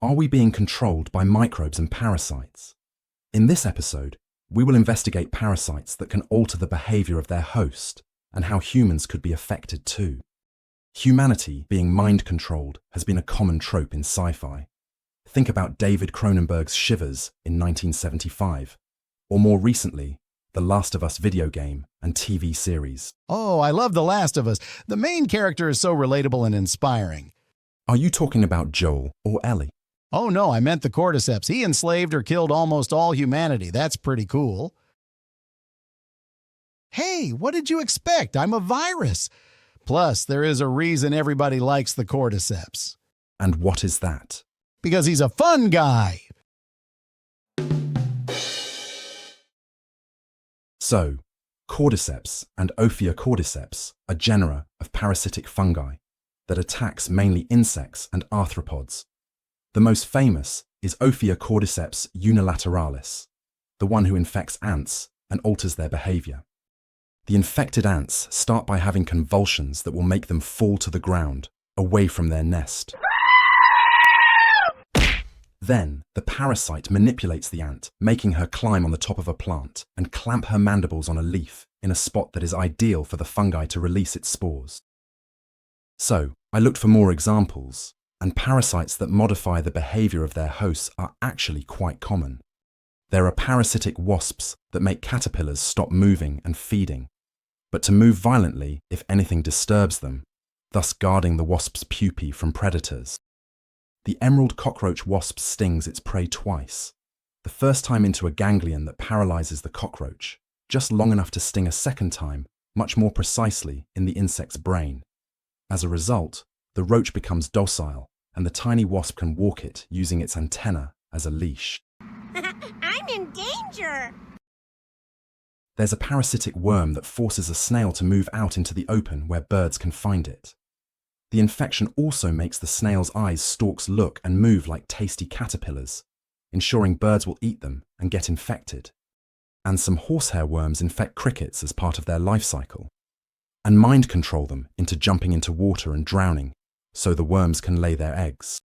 Are we being controlled by microbes and parasites? In this episode, we will investigate parasites that can alter the behavior of their host and how humans could be affected too. Humanity being mind-controlled has been a common trope in sci-fi. Think about David Cronenberg's Shivers in 1975, or more recently, The Last of Us video game and TV series. Oh, I love The Last of Us. The main character is so relatable and inspiring. Are you talking about Joel or Ellie? Oh no, I meant the Cordyceps. He enslaved or killed almost all humanity. That's pretty cool. Hey, what did you expect? I'm a virus. Plus, there is a reason everybody likes the Cordyceps. And what is that? Because he's a fun guy. So, Cordyceps and Ophiocordyceps are genera of parasitic fungi that attacks mainly insects and arthropods. The most famous is Ophiocordyceps unilateralis, the one who infects ants and alters their behavior. The infected ants start by having convulsions that will make them fall to the ground, away from their nest. Then, the parasite manipulates the ant, making her climb on the top of a plant and clamp her mandibles on a leaf in a spot that is ideal for the fungi to release its spores. So, I looked for more examples, and parasites that modify the behavior of their hosts are actually quite common. There are parasitic wasps that make caterpillars stop moving and feeding, but to move violently if anything disturbs them, thus guarding the wasp's pupae from predators. The emerald cockroach wasp stings its prey twice, the first time into a ganglion that paralyzes the cockroach, just long enough to sting a second time, much more precisely in the insect's brain. As a result, the roach becomes docile, and the tiny wasp can walk it using its antenna as a leash. I'm in danger! There's a parasitic worm that forces a snail to move out into the open where birds can find it. The infection also makes the snail's eyes stalks look and move like tasty caterpillars, ensuring birds will eat them and get infected. And some horsehair worms infect crickets as part of their life cycle, and mind control them into jumping into water and drowning, so the worms can lay their eggs.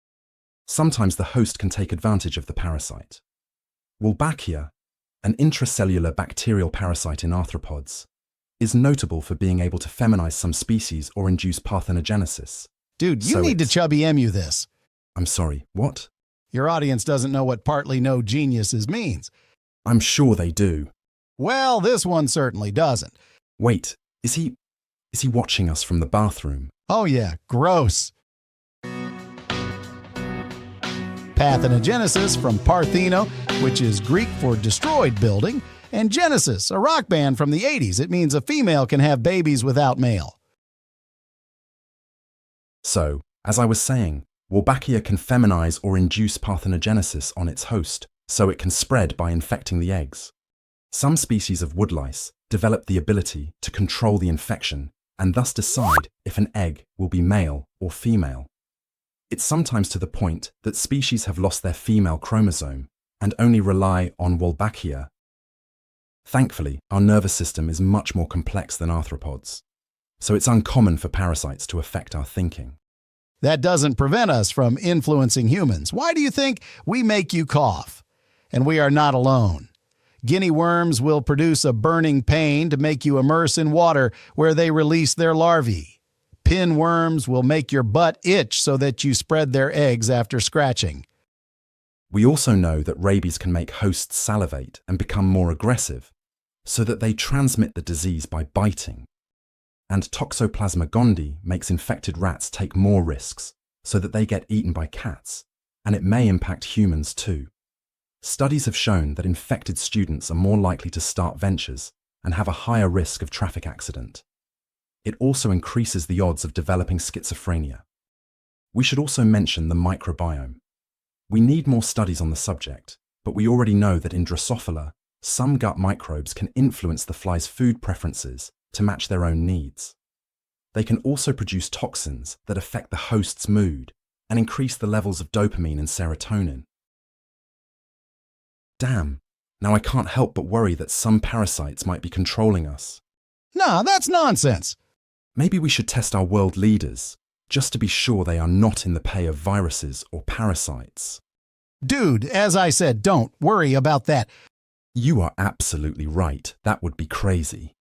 Sometimes the host can take advantage of the parasite. Wolbachia, an intracellular bacterial parasite in arthropods, is notable for being able to feminize some species or induce parthenogenesis. Dude, you need to ChubbyEmu this. I'm sorry, what? Your audience doesn't know what partly no geniuses means. I'm sure they do. Well, this one certainly doesn't. Wait, is he watching us from the bathroom? Oh yeah, gross. Parthenogenesis from Partheno, which is Greek for destroyed building, and Genesis, a rock band from the 80s. It means a female can have babies without male. So, as I was saying, Wolbachia can feminize or induce parthenogenesis on its host, so it can spread by infecting the eggs. Some species of woodlice develop the ability to control the infection and thus decide if an egg will be male or female. It's sometimes to the point that species have lost their female chromosome and only rely on Wolbachia. Thankfully, our nervous system is much more complex than arthropods, so it's uncommon for parasites to affect our thinking. That doesn't prevent us from influencing humans. Why do you think we make you cough? And we are not alone. Guinea worms will produce a burning pain to make you immerse in water where they release their larvae. Pinworms will make your butt itch so that you spread their eggs after scratching. We also know that rabies can make hosts salivate and become more aggressive, so that they transmit the disease by biting. And Toxoplasma gondii makes infected rats take more risks, so that they get eaten by cats, and it may impact humans too. Studies have shown that infected students are more likely to start ventures and have a higher risk of traffic accident. It also increases the odds of developing schizophrenia. We should also mention the microbiome. We need more studies on the subject, but we already know that in Drosophila, some gut microbes can influence the fly's food preferences to match their own needs. They can also produce toxins that affect the host's mood and increase the levels of dopamine and serotonin. Damn, now I can't help but worry that some parasites might be controlling us. Nah, that's nonsense. Maybe we should test our world leaders. just to be sure they are not in the pay of viruses or parasites. Dude, as I said, don't worry about that. You are absolutely right. That would be crazy.